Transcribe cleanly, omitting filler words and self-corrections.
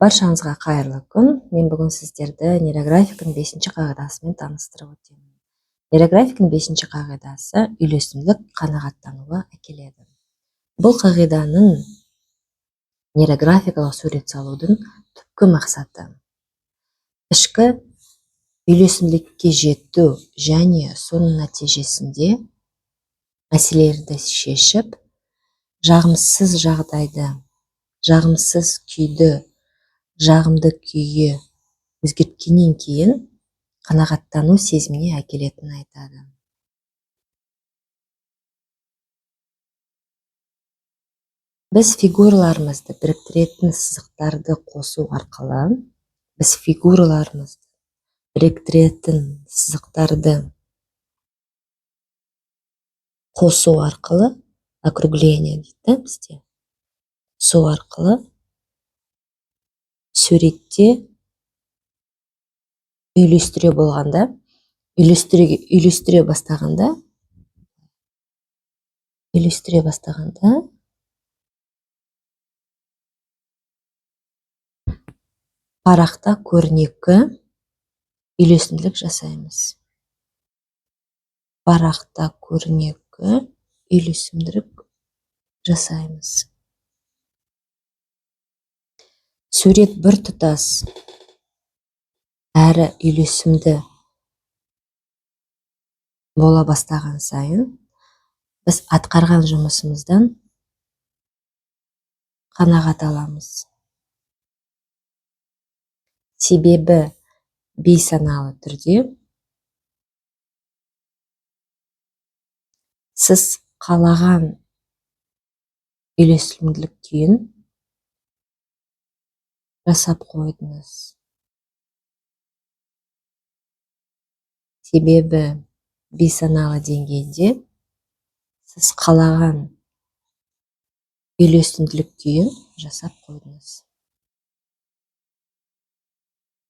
Баршаңызға қайырлы күн. Мен бүгін сіздерді нейрографиканың 5-ші қағидасымен таныстырып өтемін. Нейрографиканың 5-ші қағидасы үйлесімділік қанағаттануға әкеледі. Бұл қағиданың нейрографикалық сурет салудың түпкі мақсаты ішкі үйлесімділікке жету және соның нәтижесінде мәселелерді шешіп, жағымсыз жағдайды, жағымсыз күйді жағымды күйге өзгерткеннен кейін қанағаттану сезіміне әкелетінін айтады. Біз фигураларымызды біріктіретін сызықтарды қосу арқылы, округление дейді бізде, қосу арқылы суретте үйлестіре бастағанда парақта көрнекі үйлесімділік жасаймыз. Сурет бір тұтас әрі үйлесімді бола бастаған сайын, біз атқарған жұмысымыздан қанағат аламыз. Себебі бейсаналы түрде сіз қалаған үйлесімділік күйін жасап қойдыңыз. Себебі бейсаналы деңгейде сіз қалаған үйлесімділік күйін жасап қойдыңыз.